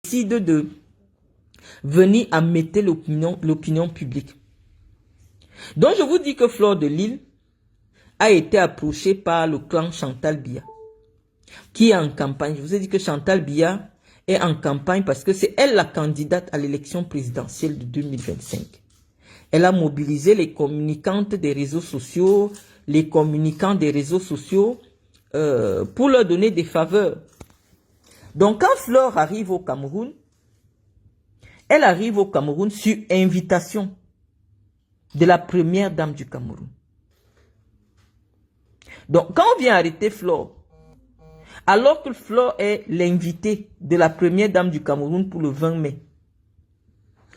décide de venir embêter l'opinion publique. Donc je vous dis que Fleur de Lys a été approchée par le clan Chantal Biya, qui est en campagne. Je vous ai dit que Chantal Biya est en campagne parce que c'est elle la candidate à l'élection présidentielle de 2025. Elle a mobilisé les communicantes des réseaux sociaux, les communicants des réseaux sociaux pour leur donner des faveurs. Donc quand Fleur arrive au Cameroun, elle arrive au Cameroun sur invitation de la première dame du Cameroun. Donc quand on vient arrêter Fleur, alors que Fleur est l'invitée de la première dame du Cameroun pour le 20 mai,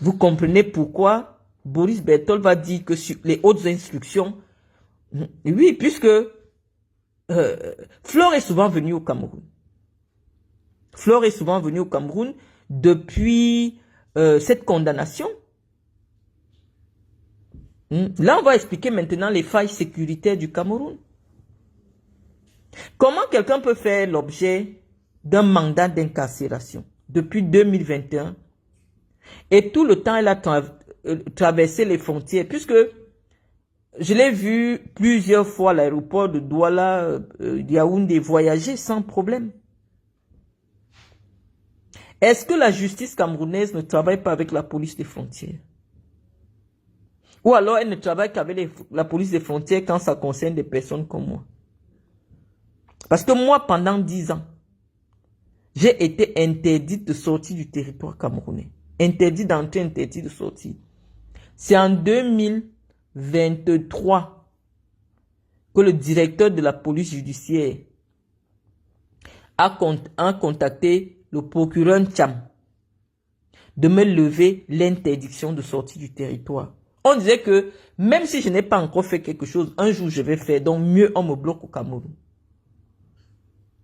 vous comprenez pourquoi Boris Berthold va dire que sur les hautes instructions, oui, puisque Fleur est souvent venue au Cameroun. Fleur est souvent venue au Cameroun depuis cette condamnation. Là, on va expliquer maintenant les failles sécuritaires du Cameroun. Comment quelqu'un peut faire l'objet d'un mandat d'incarcération depuis 2021 et tout le temps elle a traversé les frontières, puisque je l'ai vu plusieurs fois à l'aéroport de Douala, Yaoundé, voyager sans problème. Est-ce que la justice camerounaise ne travaille pas avec la police des frontières? Ou alors elle ne travaille qu'avec la police des frontières quand ça concerne des personnes comme moi? Parce que moi, pendant 10 ans, j'ai été interdite de sortir du territoire camerounais. Interdit d'entrer, interdit de sortir. C'est en 2023 que le directeur de la police judiciaire a contacté le procureur Tcham de me lever l'interdiction de sortir du territoire. On disait que même si je n'ai pas encore fait quelque chose, un jour je vais faire, donc mieux on me bloque au Cameroun.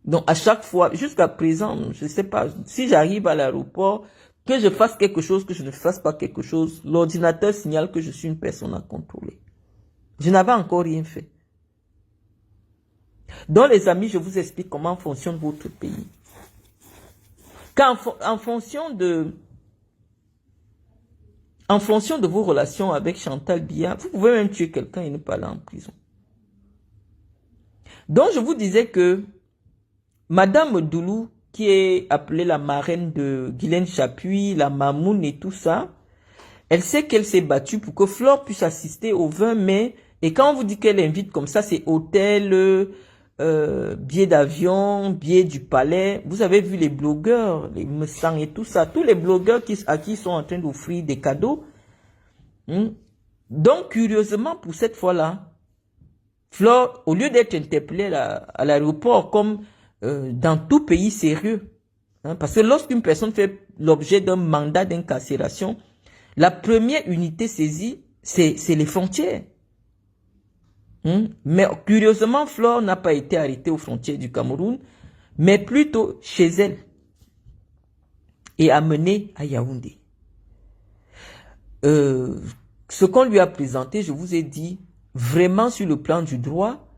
Donc à chaque fois, jusqu'à présent, je ne sais pas, si j'arrive à l'aéroport, que je fasse quelque chose, que je ne fasse pas quelque chose, l'ordinateur signale que je suis une personne à contrôler. Je n'avais encore rien fait. Donc les amis, je vous explique comment fonctionne votre pays. En fonction de vos relations avec Chantal Biya, vous pouvez même tuer quelqu'un et ne pas aller en prison. Donc je vous disais que Madame Doulou, qui est appelée la marraine de Guylaine Chapuis, la Mamoun et tout ça, elle sait qu'elle s'est battue pour que Fleur puisse assister au 20 mai. Et quand on vous dit qu'elle invite comme ça, c'est hôtel, billets d'avion, billets du palais. Vous avez vu les blogueurs, les Messang et tout ça. Tous les blogueurs à qui ils sont en train d'offrir des cadeaux. Donc, curieusement, pour cette fois-là, Fleur, au lieu d'être interpellée à l'aéroport comme dans tout pays sérieux, parce que lorsqu'une personne fait l'objet d'un mandat d'incarcération, la première unité saisie, c'est les frontières. Mais curieusement, Fleur n'a pas été arrêtée aux frontières du Cameroun, mais plutôt chez elle et amenée à Yaoundé. Ce qu'on lui a présenté, je vous ai dit, vraiment sur le plan du droit,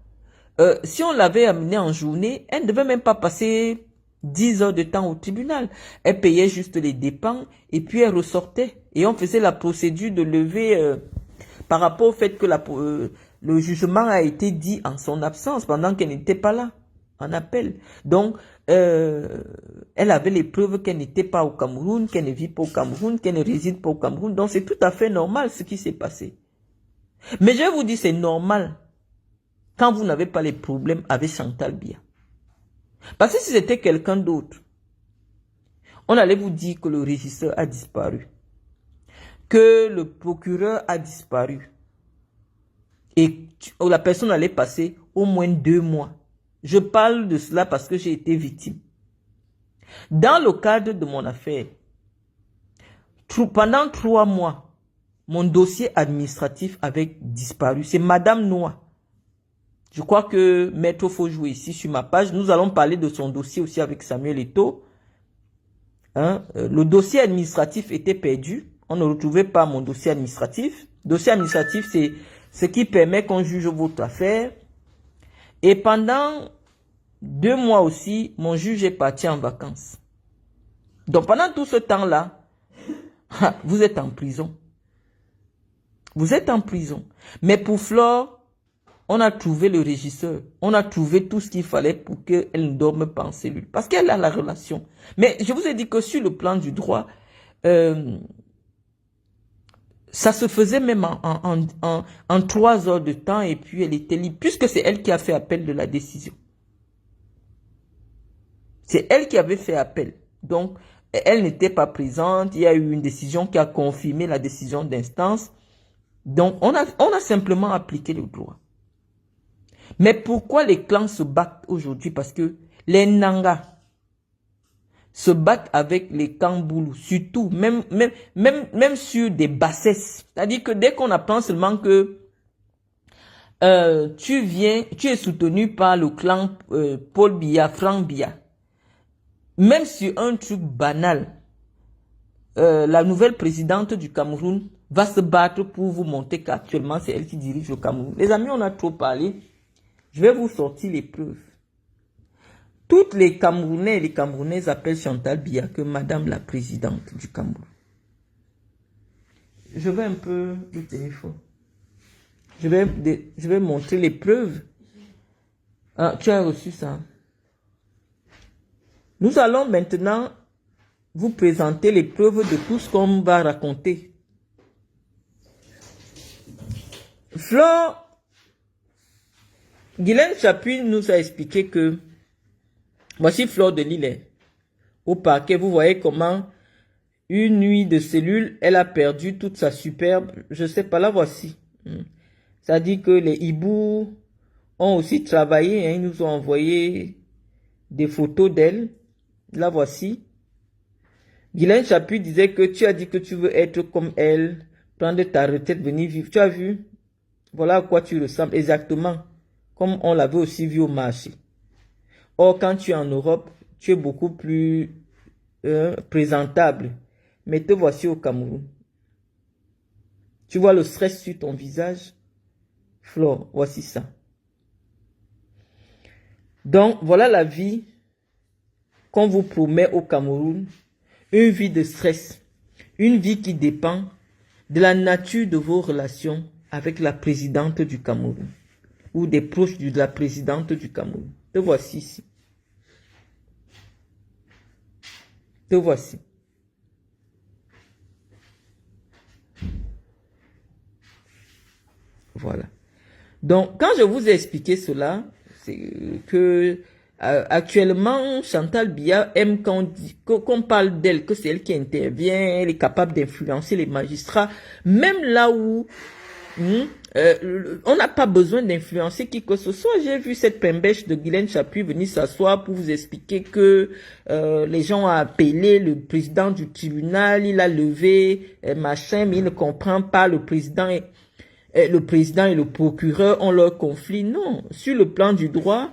si on l'avait amenée en journée, elle ne devait même pas passer 10 heures de temps au tribunal. Elle payait juste les dépenses et puis elle ressortait. Et on faisait la procédure de levée par rapport au fait que le jugement a été dit en son absence pendant qu'elle n'était pas là, en appel. Donc, elle avait les preuves qu'elle n'était pas au Cameroun, qu'elle ne vit pas au Cameroun, qu'elle ne réside pas au Cameroun. Donc, c'est tout à fait normal ce qui s'est passé. Mais je vous dis, c'est normal quand vous n'avez pas les problèmes avec Chantal Biya. Parce que si c'était quelqu'un d'autre, on allait vous dire que le régisseur a disparu, que le procureur a disparu, et la personne allait passer au moins 2 mois. Je parle de cela parce que j'ai été victime. Dans le cadre de mon affaire, pendant 3 mois, mon dossier administratif avait disparu. C'est Madame Noah. Je crois que Maître faut jouer ici sur ma page. Nous allons parler de son dossier aussi avec Samuel Eto'o. Le dossier administratif était perdu. On ne retrouvait pas mon dossier administratif. Dossier administratif, c'est ce qui permet qu'on juge votre affaire. Et pendant 2 mois aussi, mon juge est parti en vacances. Donc pendant tout ce temps-là, vous êtes en prison. Vous êtes en prison. Mais pour Flore, on a trouvé le régisseur. On a trouvé tout ce qu'il fallait pour qu'elle ne dorme pas en cellule. Parce qu'elle a la relation. Mais je vous ai dit que sur le plan du droit, ça se faisait même en 3 heures de temps et puis elle était libre. Puisque c'est elle qui a fait appel de la décision. C'est elle qui avait fait appel. Donc, elle n'était pas présente. Il y a eu une décision qui a confirmé la décision d'instance. Donc, on a simplement appliqué le droit. Mais pourquoi les clans se battent aujourd'hui? Parce que les Nangas se battent avec les Kamboulous, surtout, même sur des bassesses. C'est-à-dire que dès qu'on apprend seulement que tu es soutenu par le clan Paul Biya, Frank Biya, même sur un truc banal, la nouvelle présidente du Cameroun va se battre pour vous montrer qu'actuellement c'est elle qui dirige le Cameroun. Les amis, on a trop parlé. Je vais vous sortir les preuves. Toutes les Camerounais et les Camerounaises appellent Chantal Biya que Madame la présidente du Cameroun. Je vais un peu le téléphone. Je vais montrer les preuves. Ah, tu as reçu ça. Nous allons maintenant vous présenter les preuves de tout ce qu'on va raconter. Flore, Guylaine Chapuis nous a expliqué que voici Flore de Lille au parquet. Vous voyez comment une nuit de cellule, elle a perdu toute sa superbe. Je sais pas, la voici. Ça dit que les hiboux ont aussi travaillé. Ils nous ont envoyé des photos d'elle. La voici. Guylaine Chapuis disait que tu as dit que tu veux être comme elle, prendre ta retraite, venir vivre. Tu as vu? Voilà à quoi tu ressembles exactement, comme on l'avait aussi vu au marché. Or, quand tu es en Europe, tu es beaucoup plus présentable. Mais te voici au Cameroun. Tu vois le stress sur ton visage? Flore, voici ça. Donc, voilà la vie qu'on vous promet au Cameroun. Une vie de stress. Une vie qui dépend de la nature de vos relations avec la présidente du Cameroun. Ou des proches de la présidente du Cameroun. Te voici ici. Te voici. Voilà. Donc, quand je vous ai expliqué cela, c'est que actuellement, Chantal Biya aime qu'on parle d'elle, que c'est elle qui intervient, elle est capable d'influencer les magistrats, même là où on n'a pas besoin d'influencer qui que ce soit. J'ai vu cette pembèche de Guylaine Chapuis venir s'asseoir pour vous expliquer que les gens ont appelé le président du tribunal, il a levé machin, mais il ne comprend pas le président et le procureur ont leur conflit. Non, sur le plan du droit,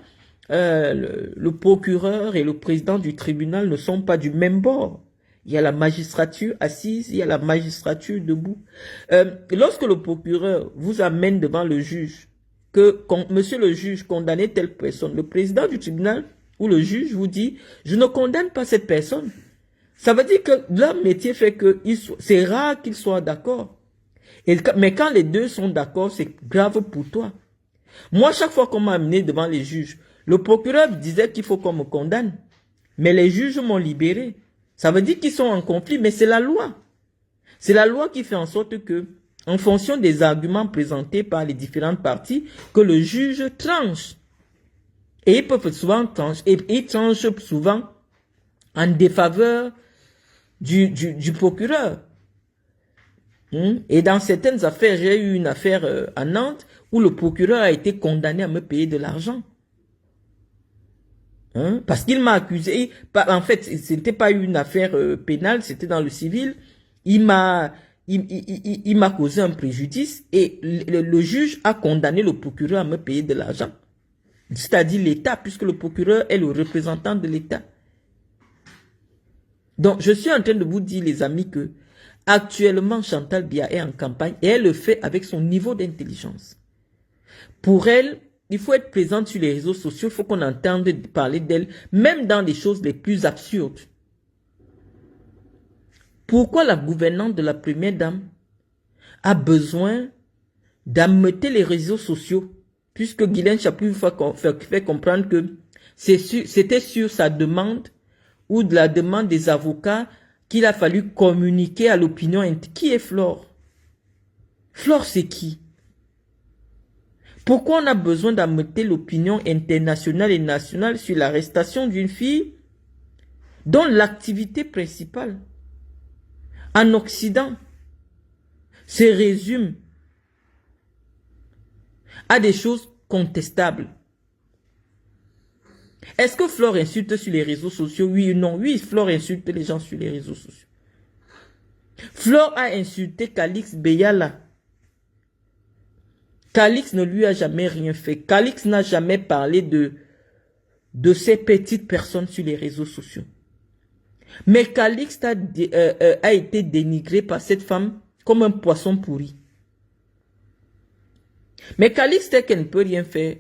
le procureur et le président du tribunal ne sont pas du même bord. Il y a la magistrature assise, il y a la magistrature debout. Lorsque le procureur vous amène devant le juge, que monsieur le juge condamnait telle personne, le président du tribunal ou le juge vous dit, je ne condamne pas cette personne. Ça veut dire que leur métier fait que c'est rare qu'ils soient d'accord. Mais quand les deux sont d'accord, c'est grave pour toi. Moi, chaque fois qu'on m'a amené devant les juges, le procureur disait qu'il faut qu'on me condamne. Mais les juges m'ont libéré. Ça veut dire qu'ils sont en conflit, mais c'est la loi. C'est la loi qui fait en sorte que, en fonction des arguments présentés par les différentes parties, que le juge tranche. Et ils peuvent souvent trancher, et ils tranchent souvent en défaveur du procureur. Et dans certaines affaires, j'ai eu une affaire à Nantes où le procureur a été condamné à me payer de l'argent. Parce qu'il m'a accusé, en fait, ce n'était pas une affaire pénale, c'était dans le civil. Il m'a causé un préjudice et le juge a condamné le procureur à me payer de l'argent. C'est-à-dire l'État, puisque le procureur est le représentant de l'État. Donc, je suis en train de vous dire, les amis, que actuellement, Chantal Biya est en campagne et elle le fait avec son niveau d'intelligence. Pour elle, il faut être présente sur les réseaux sociaux, il faut qu'on entende parler d'elle, même dans les choses les plus absurdes. Pourquoi la gouvernante de la première dame a besoin d'ameuter les réseaux sociaux, puisque Guylaine Chapuis fait comprendre que c'était sur sa demande ou de la demande des avocats qu'il a fallu communiquer à l'opinion. Qui est Flore? Flore, c'est qui? Pourquoi on a besoin d'ameuter l'opinion internationale et nationale sur l'arrestation d'une fille dont l'activité principale en Occident se résume à des choses contestables? Est-ce que Flore insulte sur les réseaux sociaux? Oui ou non? Oui, Flore insulte les gens sur les réseaux sociaux. Flore a insulté Calix Beyala. Calix ne lui a jamais rien fait. Calix n'a jamais parlé de ces petites personnes sur les réseaux sociaux. Mais Calix a été dénigré par cette femme comme un poisson pourri. Mais Calix sait qu'elle ne peut rien faire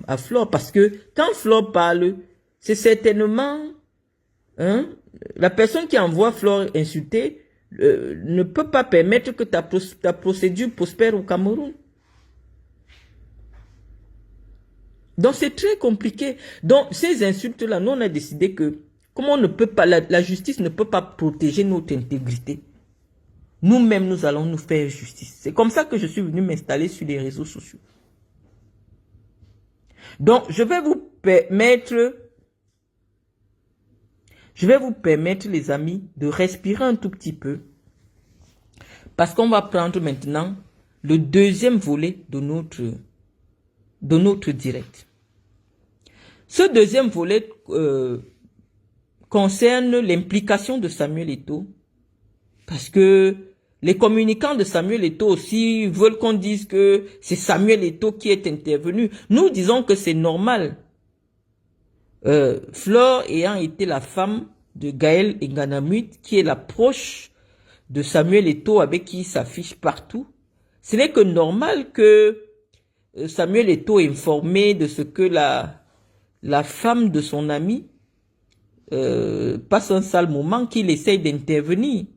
à Flore, parce que quand Flore parle, c'est certainement la personne qui envoie Flore insulter ne peut pas permettre que ta procédure prospère au Cameroun. Donc c'est très compliqué. Donc ces insultes-là, nous on a décidé que, comme on ne peut pas, la justice ne peut pas protéger notre intégrité, nous-mêmes nous allons nous faire justice. C'est comme ça que je suis venu m'installer sur les réseaux sociaux. Donc je vais vous permettre les amis de respirer un tout petit peu, parce qu'on va prendre maintenant le deuxième volet de notre direct. Ce deuxième volet concerne l'implication de Samuel Eto'o, parce que les communicants de Samuel Eto'o aussi veulent qu'on dise que c'est Samuel Eto'o qui est intervenu. Nous disons que c'est normal. Flore ayant été la femme de Gaël Nganamut, qui est la proche de Samuel Eto'o, avec qui il s'affiche partout, ce n'est que normal que Samuel Eto'o est informé de ce que la femme de son ami passe un sale moment, qu'il essaye d'intervenir.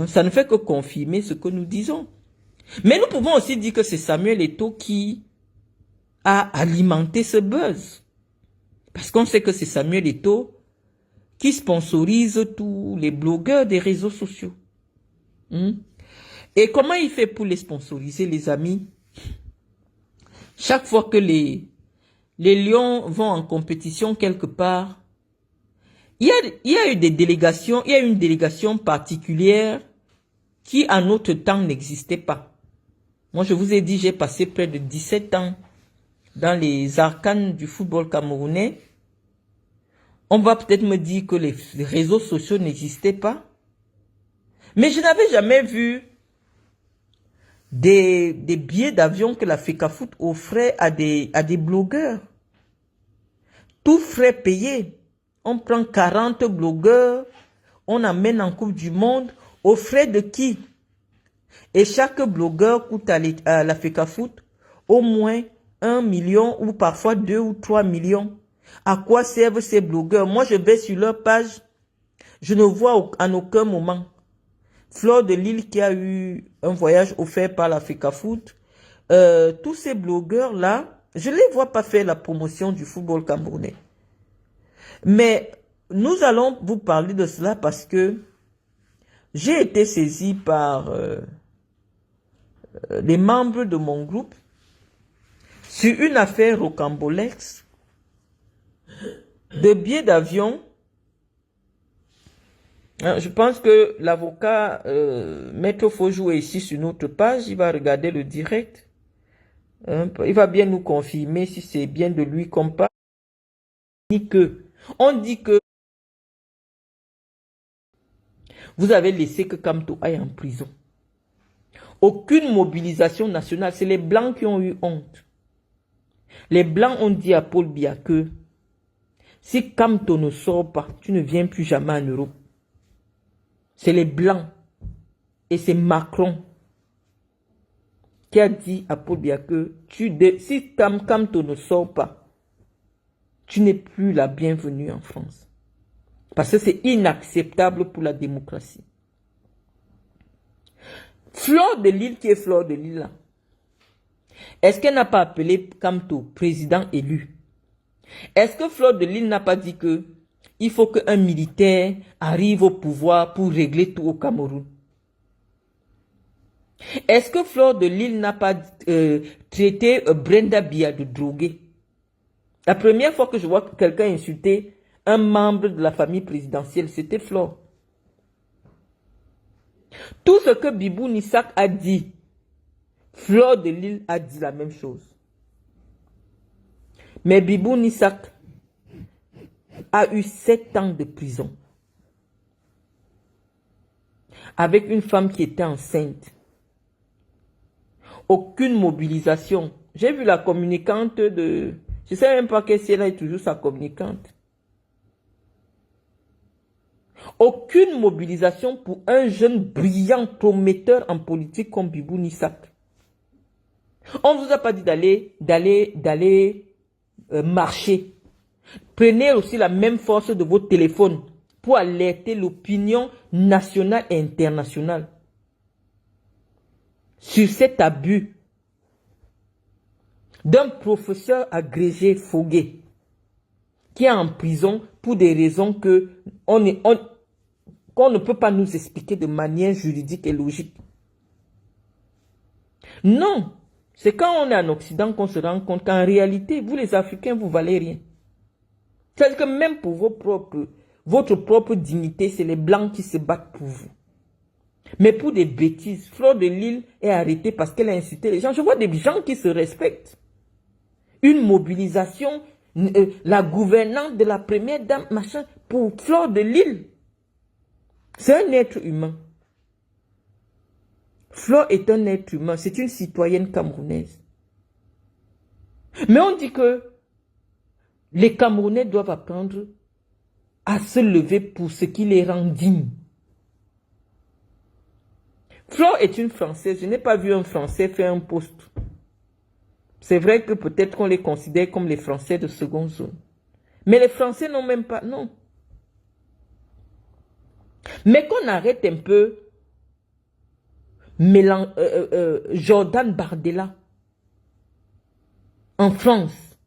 Ça ne fait que confirmer ce que nous disons. Mais nous pouvons aussi dire que c'est Samuel Eto'o qui a alimenté ce buzz. Parce qu'on sait que c'est Samuel Eto'o qui sponsorise tous les blogueurs des réseaux sociaux. Et comment il fait pour les sponsoriser, les amis? Chaque fois que les lions vont en compétition quelque part, il y a eu des délégations, il y a une délégation particulière qui en notre temps n'existait pas. Moi, je vous ai dit, j'ai passé près de 17 ans dans les arcanes du football camerounais. On va peut-être me dire que les réseaux sociaux n'existaient pas. Mais je n'avais jamais vu des billets d'avion que la FECAFOOT offrait à des blogueurs. Tout frais payé. On prend 40 blogueurs, on amène en Coupe du Monde, aux frais de qui? Et chaque blogueur coûte à la FECAFOOT au moins 1 million ou parfois 2 ou 3 millions. À quoi servent ces blogueurs? Moi, je vais sur leur page, je ne vois en aucun moment Flore de Lille qui a eu un voyage offert par la FECAFOOT. Tous ces blogueurs-là, je ne les vois pas faire la promotion du football camerounais. Mais nous allons vous parler de cela parce que j'ai été saisi par les membres de mon groupe sur une affaire rocambolesque de billets d'avion. Je pense que l'avocat Maître Fojou est ici sur notre page. Il va regarder le direct. Il va bien nous confirmer si c'est bien de lui qu'on parle. On dit que vous avez laissé que Kamto aille en prison. Aucune mobilisation nationale. C'est les Blancs qui ont eu honte. Les Blancs ont dit à Paul Biya que si Kamto ne sort pas, tu ne viens plus jamais en Europe. C'est les Blancs. Et c'est Macron qui a dit à Paul Biya que si Kamto ne sort pas, tu n'es plus la bienvenue en France. Parce que c'est inacceptable pour la démocratie. Fleur de Lille, qui est Fleur de Lille là, est-ce qu'elle n'a pas appelé Kamto président élu? Est-ce que Fleur de Lille n'a pas dit que il faut qu'un militaire arrive au pouvoir pour régler tout au Cameroun? Est-ce que Fleur de Lille n'a pas traité Brenda Bia de droguée? La première fois que je vois quelqu'un insulter un membre de la famille présidentielle, c'était Fleur. Tout ce que Bibou Nissak a dit, Fleur de Lille a dit la même chose. Mais Bibou Nissak a eu 7 ans de prison. Avec une femme qui était enceinte. Aucune mobilisation. J'ai vu la communicante de... Je ne sais même pas si elle est toujours sa communicante. Aucune mobilisation pour un jeune brillant prometteur en politique comme Bibou Nissak. On ne vous a pas dit d'aller marcher. Prenez aussi la même force de votre téléphone pour alerter l'opinion nationale et internationale sur cet abus d'un professeur agrégé Fogué qui est en prison pour des raisons qu'on ne peut pas nous expliquer de manière juridique et logique. Non, c'est quand on est en Occident qu'on se rend compte qu'en réalité, vous les Africains, vous valez rien. C'est-à-dire que même pour votre propre dignité, c'est les Blancs qui se battent pour vous. Mais pour des bêtises, Fleur de Lille est arrêtée parce qu'elle a insulté les gens. Je vois des gens qui se respectent. Une mobilisation, la gouvernante de la première dame, machin, pour Fleur de Lille. C'est un être humain. Fleur est un être humain, c'est une citoyenne camerounaise. Mais on dit que les Camerounais doivent apprendre à se lever pour ce qui les rend dignes. Fleur est une Française. Je n'ai pas vu un Français faire un poste. C'est vrai que peut-être qu'on les considère comme les Français de seconde zone. Mais les Français n'ont même pas... Non. Mais qu'on arrête un peu Jordan Bardella en France.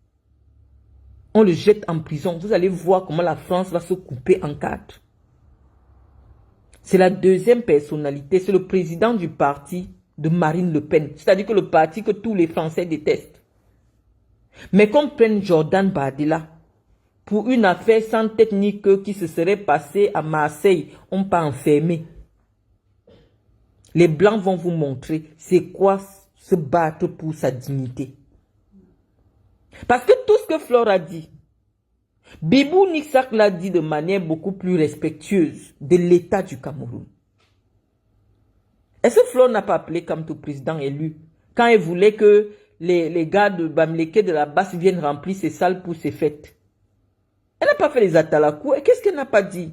On le jette en prison. Vous allez voir comment la France va se couper en 4. C'est la deuxième personnalité. C'est le président du parti de Marine Le Pen. C'est-à-dire que le parti que tous les Français détestent. Mais qu'on prenne Jordan Bardella pour une affaire sans technique qui se serait passée à Marseille, on pas enfermé. Les Blancs vont vous montrer c'est quoi se battre pour sa dignité. Parce que tout ce que Fleur a dit, Bibou Nissak l'a dit de manière beaucoup plus respectueuse de l'État du Cameroun. Est-ce que Fleur n'a pas appelé Kamto président élu quand elle voulait que les gars de Bamileke de la Basse viennent remplir ses salles pour ses fêtes? Elle n'a pas fait les atalakou. Et qu'est-ce qu'elle n'a pas dit?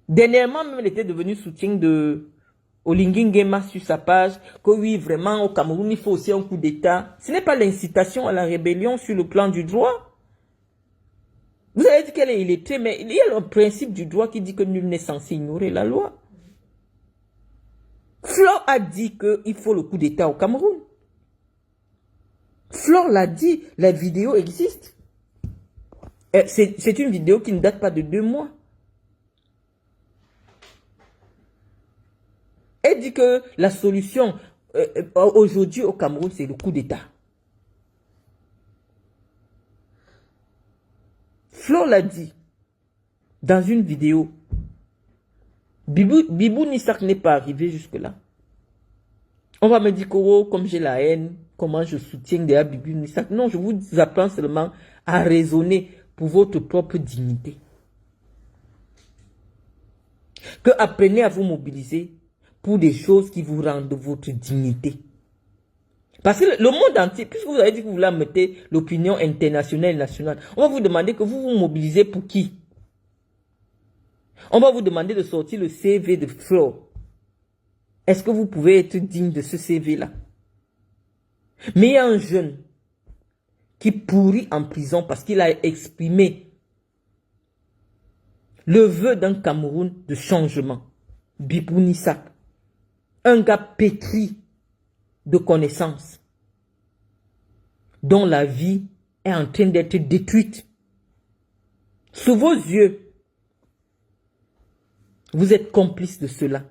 Dernièrement, même, elle était devenue soutien de Olingi Nguema sur sa page, que oui, vraiment, au Cameroun, il faut aussi un coup d'État. Ce n'est pas l'incitation à la rébellion sur le plan du droit. Vous avez dit qu'elle est illettrée, mais il y a le principe du droit qui dit que nul n'est censé ignorer la loi. Fleur a dit qu'il faut le coup d'État au Cameroun. Fleur l'a dit, la vidéo existe. C'est une vidéo qui ne date pas de 2 mois. Elle dit que la solution aujourd'hui au Cameroun, c'est le coup d'État. Fleur l'a dit dans une vidéo. Bibou Nissak n'est pas arrivé jusque-là. On va me dire que oh, comme j'ai la haine, comment je soutiens derrière Bibou Nissak. Non, je vous apprends seulement à raisonner pour votre propre dignité. Que apprenez à vous mobiliser pour des choses qui vous rendent votre dignité. Parce que le monde entier, puisque vous avez dit que vous voulez mettre l'opinion internationale et nationale, on va vous demander que vous vous mobilisez pour qui? On va vous demander de sortir le CV de Fleur. Est-ce que vous pouvez être digne de ce CV-là? Mais il y a un jeune qui pourrit en prison parce qu'il a exprimé le vœu d'un Cameroun de changement. Bipounissa, un gars pétri de connaissances, dont la vie est en train d'être détruite. Sous vos yeux, vous êtes complice de cela.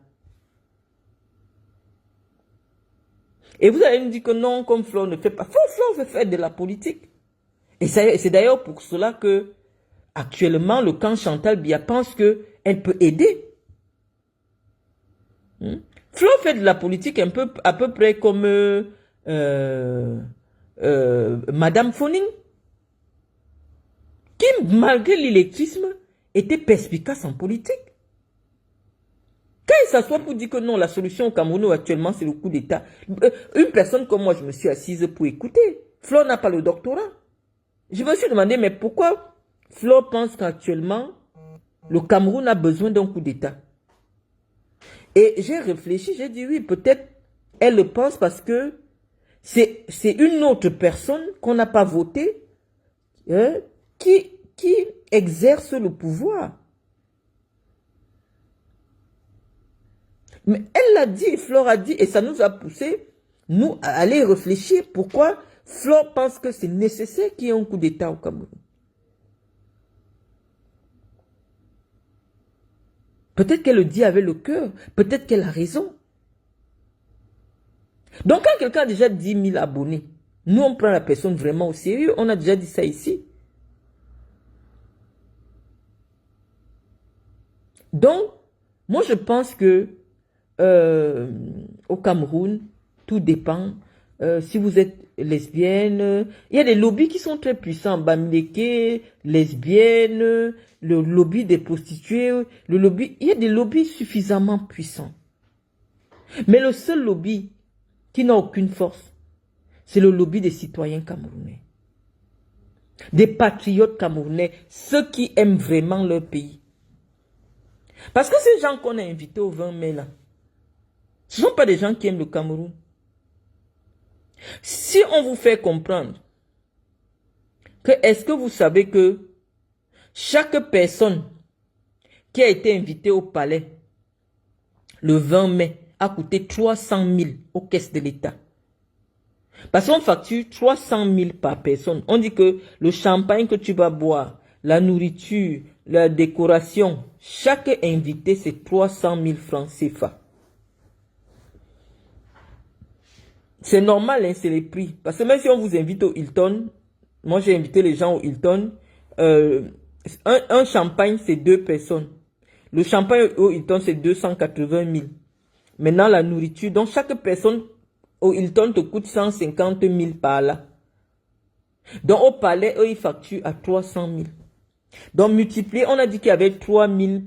Et vous allez me dire que non, comme Flore ne fait pas. Flore veut faire de la politique. Et c'est d'ailleurs pour cela que, actuellement, le camp Chantal Biya pense qu'elle peut aider. Flore fait de la politique un peu, à peu près comme Madame Foning, qui, malgré l'électrisme, était perspicace en politique. Quand il s'assoit pour dire que non, la solution au Cameroun actuellement, c'est le coup d'État. Une personne comme moi, je me suis assise pour écouter. Flore n'a pas le doctorat. Je me suis demandé, mais pourquoi Flore pense qu'actuellement, le Cameroun a besoin d'un coup d'État? Et j'ai réfléchi, j'ai dit oui, peut-être elle le pense parce que c'est une autre personne qu'on n'a pas votée qui exerce le pouvoir. Mais elle l'a dit, Flore a dit, et ça nous a poussé, nous, à aller réfléchir pourquoi Flore pense que c'est nécessaire qu'il y ait un coup d'État au Cameroun. Peut-être qu'elle le dit avec le cœur, peut-être qu'elle a raison. Donc quand quelqu'un a déjà 10 000 abonnés, nous on prend la personne vraiment au sérieux, on a déjà dit ça ici. Donc, moi je pense que au Cameroun, tout dépend. Si vous êtes lesbienne, il y a des lobbies qui sont très puissants. Bamileke, lesbienne, le lobby des prostituées, il y a des lobbies suffisamment puissants. Mais le seul lobby qui n'a aucune force, c'est le lobby des citoyens camerounais. Des patriotes camerounais, ceux qui aiment vraiment leur pays. Parce que ces gens qu'on a invités au 20 mai là, ce ne sont pas des gens qui aiment le Cameroun. Si on vous fait comprendre que est-ce que vous savez que chaque personne qui a été invitée au palais le 20 mai a coûté 300 000 aux caisses de l'État. Parce qu'on facture 300 000 par personne. On dit que le champagne que tu vas boire, la nourriture, la décoration, chaque invité c'est 300 000 francs CFA. C'est normal, hein, c'est les prix. Parce que même si on vous invite au Hilton, moi j'ai invité les gens au Hilton, un champagne c'est 2 personnes. Le champagne au Hilton c'est 280 000. Maintenant la nourriture, donc chaque personne au Hilton te coûte 150 000 par là. Donc au palais, eux ils facturent à 300 000. Donc multiplié, on a dit qu'il y avait 3 000, il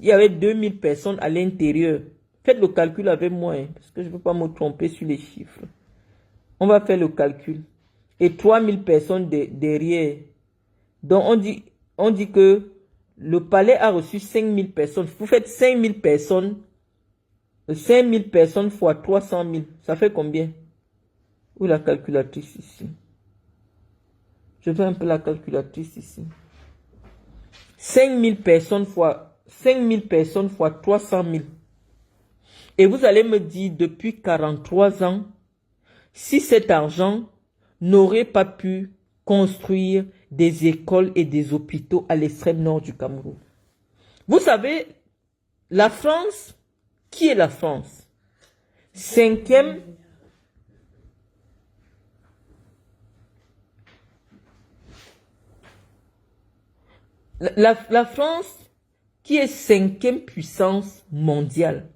y avait 2 000 personnes à l'intérieur. Faites le calcul avec moi, hein, parce que je ne peux pas me tromper sur les chiffres. On va faire le calcul. Et 3 000 personnes derrière. Donc on dit que le palais a reçu 5 000 personnes. Vous faites 5 000 personnes. 5 000 personnes fois 300 000. Ça fait combien? Où est la calculatrice ici? Je fais un peu la calculatrice ici. 5 000 personnes fois 300 000. Et vous allez me dire, depuis 43 ans, si cet argent n'aurait pas pu construire des écoles et des hôpitaux à l'extrême nord du Cameroun. Vous savez, la France, qui est la France? 5e. La France, qui est 5e puissance mondiale,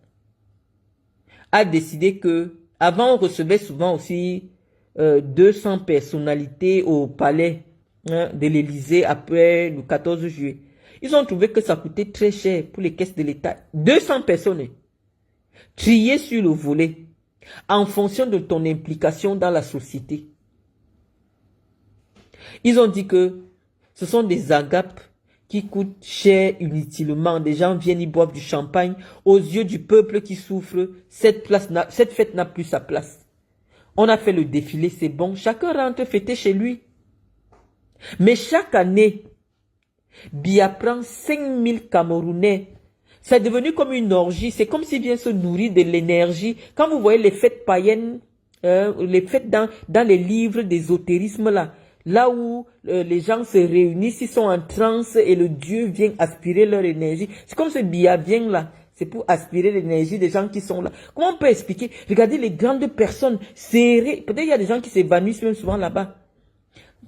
a décidé que, avant on recevait souvent aussi 200 personnalités au palais de l'Élysée après le 14 juillet. Ils ont trouvé que ça coûtait très cher pour les caisses de l'État. 200 personnes triées sur le volet en fonction de ton implication dans la société. Ils ont dit que ce sont des agapes qui coûtent cher inutilement. Des gens viennent, ils boivent du champagne. Aux yeux du peuple qui souffre, cette fête n'a plus sa place. On a fait le défilé, c'est bon. Chacun rentre fêter chez lui. Mais chaque année, Biya prend 5000 Camerounais. C'est devenu comme une orgie. C'est comme s'il vient se nourrir de l'énergie. Quand vous voyez les fêtes païennes, les fêtes dans les livres d'ésotérisme là où les gens se réunissent, ils sont en transe et le Dieu vient aspirer leur énergie. C'est comme ce Biya vient là. C'est pour aspirer l'énergie des gens qui sont là. Comment on peut expliquer? Regardez les grandes personnes serrées. Peut-être il y a des gens qui s'évanouissent même souvent là-bas.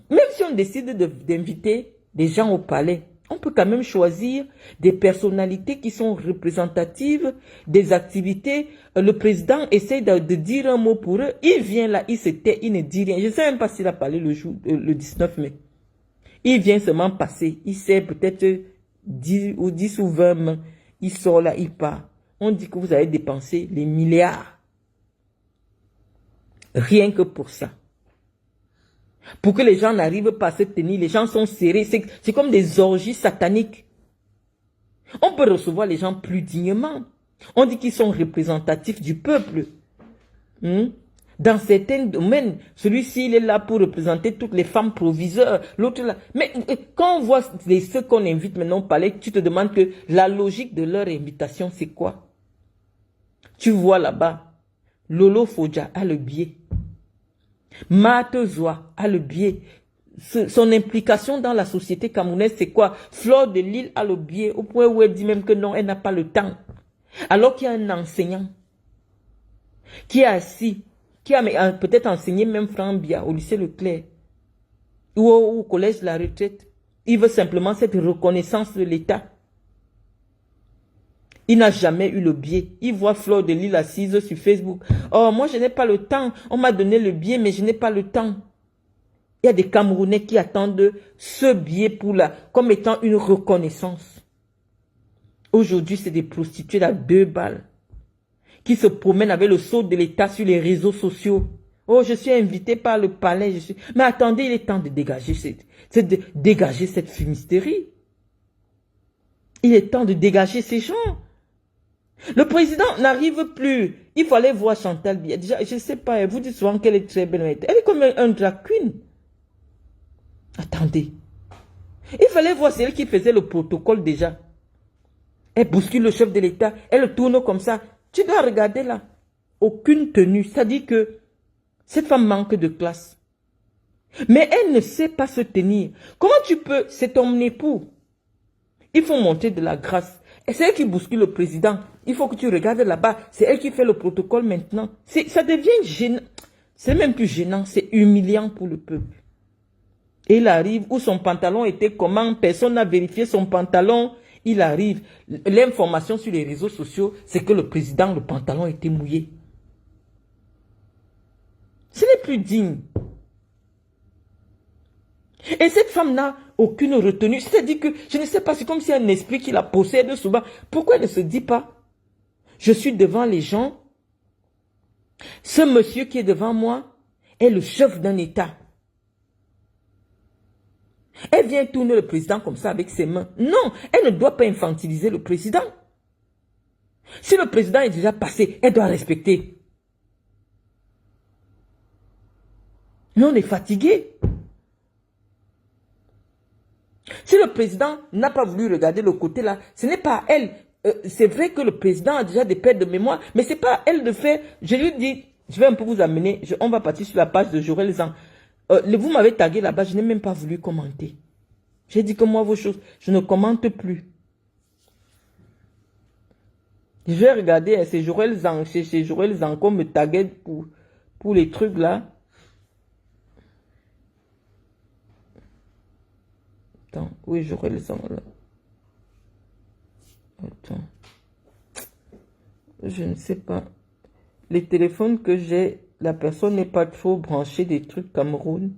Même si on décide d'inviter des gens au palais, on peut quand même choisir des personnalités qui sont représentatives des activités. Le président essaie de dire un mot pour eux. Il vient là, il se tait, il ne dit rien. Je ne sais même pas s'il a parlé le 19 mai. Il vient seulement passer. Il sait peut-être 10 ou 20 mains. Il sort là, il part. On dit que vous avez dépensé les milliards. Rien que pour ça. Pour que les gens n'arrivent pas à se tenir, les gens sont serrés. C'est comme des orgies sataniques. On peut recevoir les gens plus dignement. On dit qu'ils sont représentatifs du peuple. Dans certains domaines, celui-ci, il est là pour représenter toutes les femmes proviseurs. L'autre là. Mais quand on voit ceux qu'on invite maintenant au palais, tu te demandes que la logique de leur invitation, c'est quoi? Tu vois là-bas, Lolo Fodja a le biais. Matezoa a le biais. Son implication dans la société camerounaise, c'est quoi? Fleur de Lille a le biais, au point où elle dit même que non, elle n'a pas le temps. Alors qu'il y a un enseignant qui est assis, qui a peut-être enseigné même Franck Biya au lycée Leclerc ou au collège de la retraite. Il veut simplement cette reconnaissance de l'État. Il n'a jamais eu le biais. Il voit Fleur de Lille assise sur Facebook. Oh, moi, je n'ai pas le temps. On m'a donné le biais, mais je n'ai pas le temps. Il y a des Camerounais qui attendent ce biais comme étant une reconnaissance. Aujourd'hui, c'est des prostituées à 2 balles qui se promènent avec le sceau de l'État sur les réseaux sociaux. Oh, je suis invité par le palais. Mais attendez, il est temps de dégager cette fumisterie. Il est temps de dégager ces gens. Le président n'arrive plus. Il fallait voir Chantal Biya. Déjà, je ne sais pas, elle vous dit souvent qu'elle est très belle. Elle est comme un drag queen. Attendez. Il fallait voir, c'est elle qui faisait le protocole déjà. Elle bouscule le chef de l'État. Elle tourne comme ça. Tu dois regarder là. Aucune tenue. Ça dit que cette femme manque de classe. Mais elle ne sait pas se tenir. Comment tu peux? C'est ton époux. Il faut montrer de la grâce. Et c'est elle qui bouscule le président. Il faut que tu regardes là-bas. C'est elle qui fait le protocole maintenant. Ça devient gênant. C'est même plus gênant. C'est humiliant pour le peuple. Et il arrive où son pantalon était comment? Personne n'a vérifié son pantalon. Il arrive. L'information sur les réseaux sociaux, c'est que le président, le pantalon était mouillé. Ce n'est plus digne. Et cette femme n'a aucune retenue. C'est-à-dire que, je ne sais pas, c'est comme si un esprit qui la possède souvent. Pourquoi elle ne se dit pas, je suis devant les gens, ce monsieur qui est devant moi est le chef d'un État. Elle vient tourner le président comme ça avec ses mains. Non, elle ne doit pas infantiliser le président. Si le président est déjà passé, elle doit respecter. Mais on est fatigué. Si le président n'a pas voulu regarder le côté là, ce n'est pas elle. C'est vrai que le président a déjà des pertes de mémoire, mais ce n'est pas elle de faire. Je lui dis, je vais un peu vous amener, on va partir sur la page de Jorel Zan. Vous m'avez tagué là-bas, je n'ai même pas voulu commenter. J'ai dit que moi, vos choses, je ne commente plus. Je vais regarder, c'est Jorel Zan, chez Jorel Zan qu'on me taguait pour les trucs là. Attends, oui, Jorel Zan là. Attends. Je ne sais pas. Les téléphones que j'ai, la personne n'est pas trop branchée des trucs Cameroun.